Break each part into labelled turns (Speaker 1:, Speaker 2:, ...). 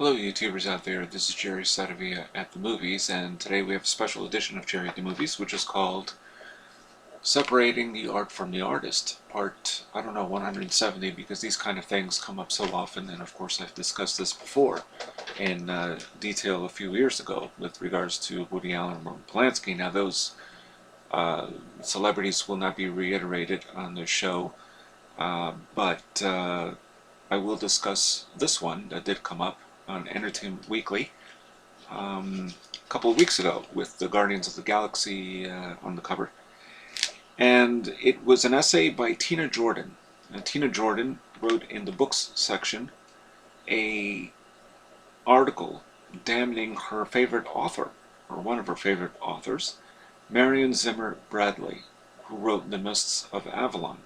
Speaker 1: Hello YouTubers out there, this is Jerry Saravia at the Movies, and today we have a special edition of Jerry at the Movies, which is called Separating the Art from the Artist, part, 170, because these kind of things come up so often, and of course I've discussed this before in detail a few years ago with regards to Woody Allen and Roman Polanski. Now those celebrities will not be reiterated on this show, but I will discuss this one that did come up on Entertainment Weekly a couple of weeks ago with the Guardians of the Galaxy on the cover. And it was an essay by Tina Jordan. And Tina Jordan wrote in the books section a article damning her favorite author, or one of her favorite authors, Marion Zimmer Bradley, who wrote The Mists of Avalon.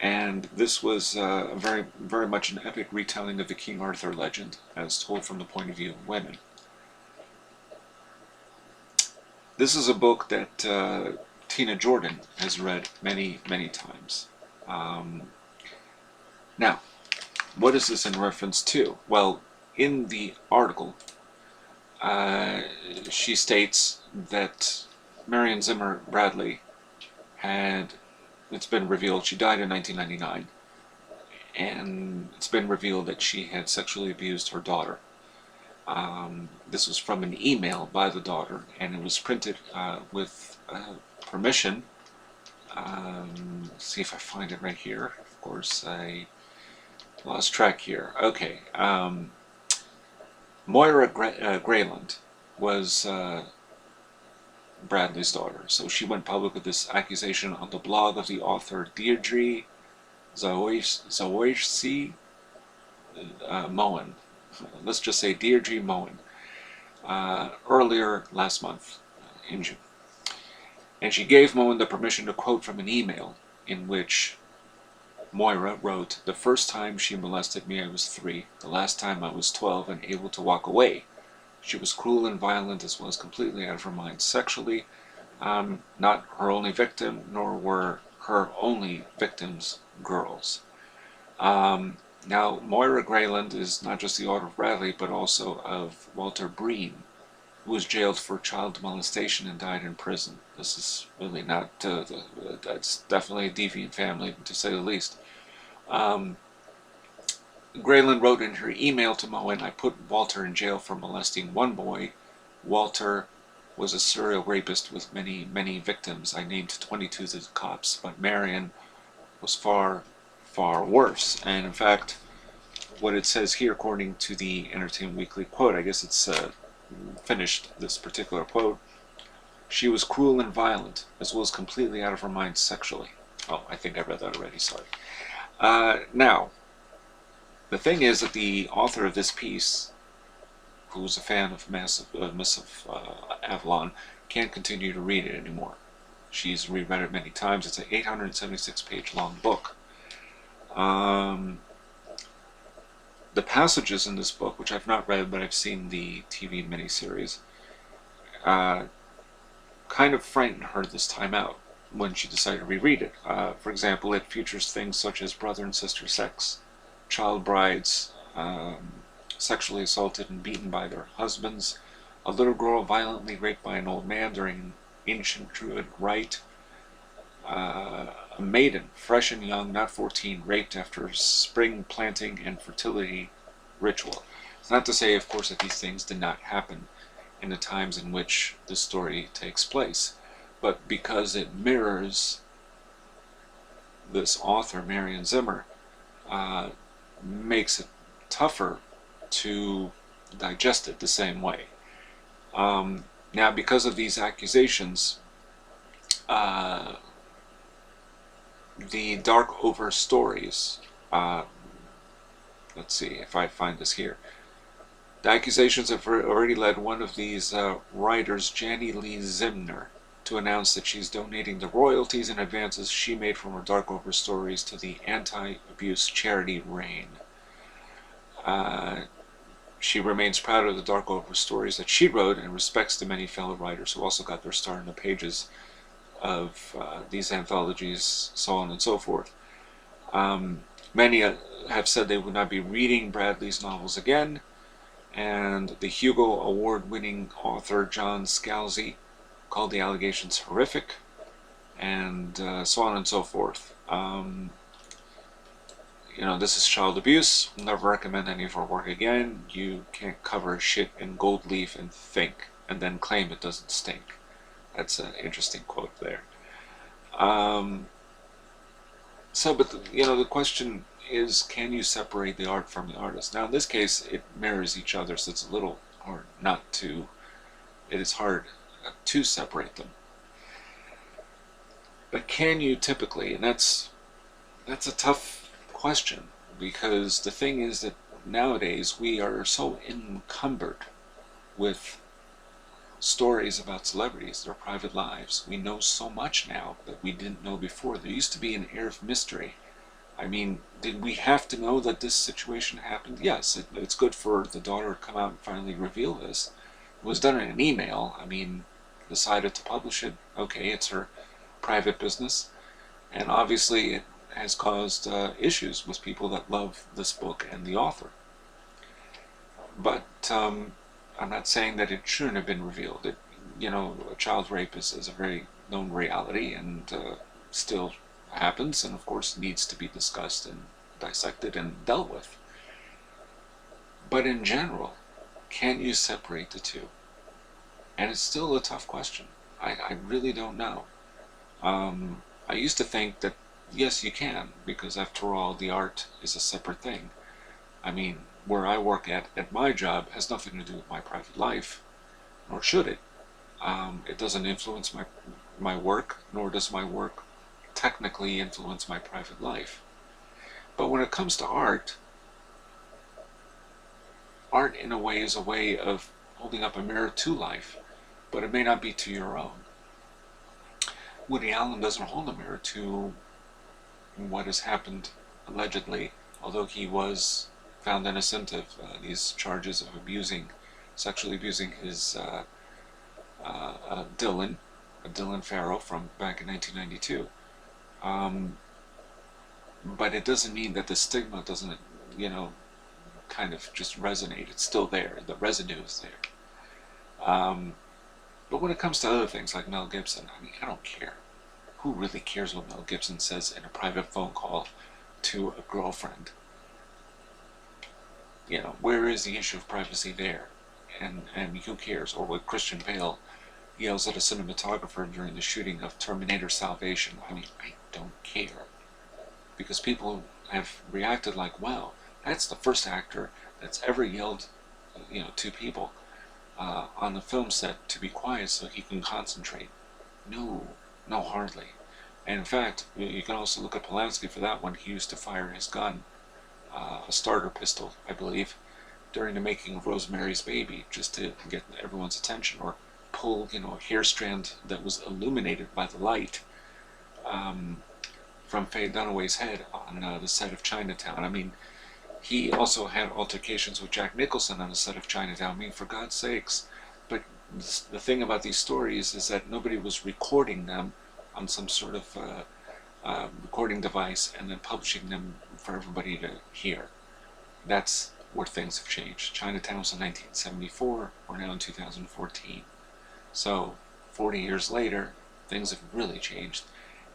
Speaker 1: And this was very much an epic retelling of the King Arthur legend, as told from the point of view of women. This is a book that Tina Jordan has read many, many times. Now, what is this in reference to? Well, in the article, she states that Marion Zimmer Bradley it's been revealed, she died in 1999, and it's been revealed that she had sexually abused her daughter. This was from an email by the daughter, and it was printed with permission. Let's see if I find it right here. Of course, I lost track here. Okay. Moira Grayland was Bradley's daughter. So she went public with this accusation on the blog of the author Deirdre Zawoyski Moen. Let's just say Deirdre Moen. Earlier last month, in June. And she gave Moen the permission to quote from an email in which Moira wrote, "The first time she molested me I was 3, the last time I was 12 and able to walk away. She was cruel and violent as well as completely out of her mind sexually. Not her only victim, nor were her only victims girls." Now, Moira Grayland is not just the author of Bradley, but also of Walter Breen, who was jailed for child molestation and died in prison. This is really not, that's definitely a deviant family, to say the least. Grayland wrote in her email to Moen, "I put Walter in jail for molesting one boy. Walter was a serial rapist with many, many victims. I named 22 to the cops, but Marion was far, far worse." And in fact, what it says here, according to the Entertainment Weekly quote, I guess it's finished this particular quote, "She was cruel and violent, as well as completely out of her mind sexually." Oh, I think I read that already, sorry. Now, the thing is that the author of this piece, who's a fan of Mists of Avalon, can't continue to read it anymore. She's reread it many times. It's an 876-page long book. The passages in this book, which I've not read, but I've seen the TV miniseries, kind of frightened her this time out when she decided to reread it. For example, it features things such as brother and sister sex, child brides sexually assaulted and beaten by their husbands, a little girl violently raped by an old man during an ancient druid rite, a maiden, fresh and young, not 14, raped after spring planting and fertility ritual. It's not to say, of course, that these things did not happen in the times in which the story takes place, but because it mirrors this author, Marion Zimmer, makes it tougher to digest it the same way. Now, because of these accusations, the Dark Over stories, let's see if I find this here. The accusations have already led one of these writers, Janie Lee Zimner, to announce that she's donating the royalties and advances she made from her Dark Over stories to the anti-abuse charity RAIN. She remains proud of the Dark Over stories that she wrote and respects the many fellow writers who also got their start in the pages of these anthologies, so on and so forth. Many have said they would not be reading Bradley's novels again, And the Hugo Award-winning author John Scalzi called the allegations horrific, and so on and so forth. This is child abuse. We'll never recommend any of our work again. You can't cover shit in gold leaf and think, and then claim it doesn't stink. That's an interesting quote there. But the question is, can you separate the art from the artist? Now, in this case, it mirrors each other, so it's a little hard not to. It is hard to separate them. But can you typically? And that's a tough question, because the thing is that nowadays we are so encumbered with stories about celebrities, their private lives. We know so much now that we didn't know before. There used to be an air of mystery. I mean, did we have to know that this situation happened? Yes, it's good for the daughter to come out and finally reveal this. It was done in an email. I mean, decided to publish it. Okay, it's her private business. And obviously it has caused issues with people that love this book and the author. But I'm not saying that it shouldn't have been revealed. Child rape is a very known reality, and still happens, and of course needs to be discussed and dissected and dealt with. But in general, can you separate the two? And it's still a tough question. I really don't know. I used to think that yes, you can, because after all, the art is a separate thing. I mean, where I work at my job has nothing to do with my private life, nor should it. It doesn't influence my work, nor does my work technically influence my private life. But when it comes to art in a way is a way of holding up a mirror to life, but it may not be to your own. Woody Allen doesn't hold a mirror to what has happened, allegedly, although he was found innocent of these charges of sexually abusing his Dylan Farrow from back in 1992. But it doesn't mean that the stigma doesn't, kind of just resonate. It's still there. The residue is there. But when it comes to other things like Mel Gibson, I mean, I don't care. Who really cares what Mel Gibson says in a private phone call to a girlfriend? Where is the issue of privacy there? And who cares? Or what Christian Bale yells at a cinematographer during the shooting of Terminator Salvation. I mean, I don't care. Because people have reacted like, wow, that's the first actor that's ever yelled, to people on the film set to be quiet so he can concentrate. No, hardly. And in fact, you can also look at Polanski for that one. He used to fire his gun, a starter pistol, I believe, during the making of Rosemary's Baby, just to get everyone's attention, or pull, a hair strand that was illuminated by the light from Faye Dunaway's head on the set of Chinatown. I mean, he also had altercations with Jack Nicholson on the set of Chinatown. I mean, for God's sakes. But the thing about these stories is that nobody was recording them on some sort of recording device and then publishing them for everybody to hear. That's where things have changed. Chinatown was in 1974, we're now in 2014. So 40 years later, things have really changed.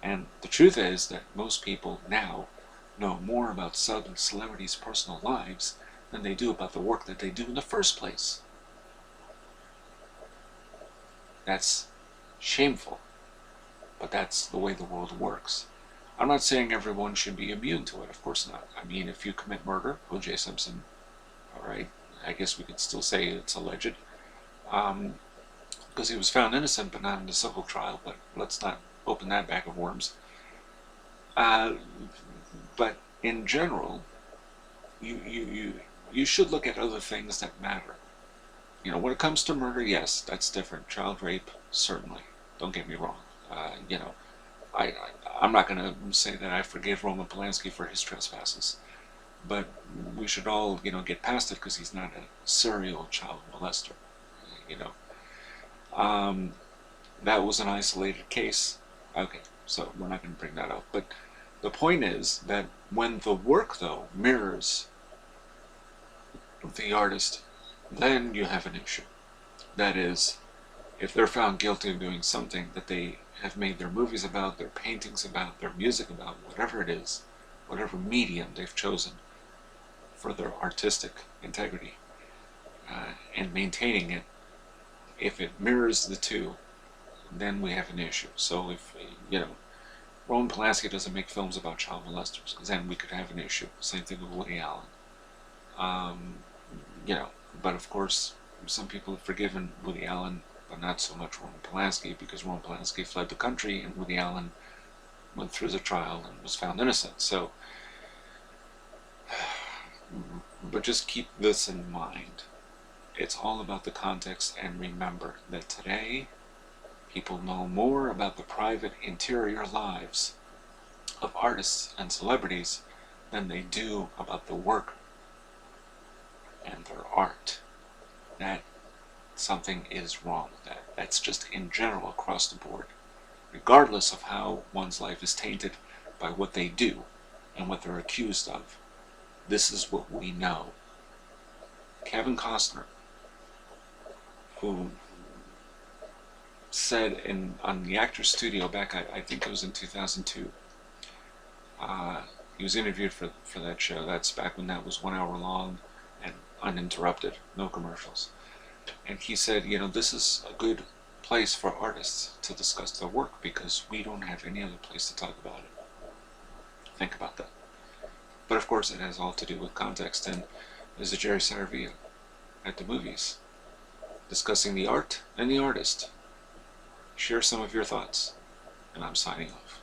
Speaker 1: And the truth is that most people now know more about celebrities' personal lives than they do about the work that they do in the first place. That's shameful, but that's the way the world works. I'm not saying everyone should be immune to it, of course not. I mean, if you commit murder, O.J. Simpson, alright, I guess we could still say it's alleged, because he was found innocent but not in the civil trial, but let's not open that bag of worms. But in general, you should look at other things that matter. When it comes to murder, yes, that's different. Child rape, certainly. Don't get me wrong. I'm not going to say that I forgive Roman Polanski for his trespasses, but we should all, get past it because he's not a serial child molester. That was an isolated case. Okay, so we're not going to bring that up. But the point is that when the work, though, mirrors the artist, then you have an issue. That is, if they're found guilty of doing something that they have made their movies about, their paintings about, their music about, whatever it is, whatever medium they've chosen for their artistic integrity, and maintaining it, if it mirrors the two, then we have an issue. So if, Roman Polanski doesn't make films about child molesters, then we could have an issue. Same thing with Woody Allen. But of course, some people have forgiven Woody Allen, but not so much Roman Polanski, because Roman Polanski fled the country and Woody Allen went through the trial and was found innocent. So, but just keep this in mind. It's all about the context, and remember that today, people know more about the private interior lives of artists and celebrities than they do about the work and their art. That something is wrong with that. That's just in general across the board. Regardless of how one's life is tainted by what they do and what they're accused of, this is what we know. Kevin Costner, who said on the Actors Studio back, I think it was in 2002, he was interviewed for that show. That's back when that was 1 hour long and uninterrupted, no commercials. And he said, this is a good place for artists to discuss their work because we don't have any other place to talk about it. Think about that. But of course it has all to do with context, and there's a Jerry Saravia at the movies discussing the art and the artist. Share some of your thoughts, and I'm signing off.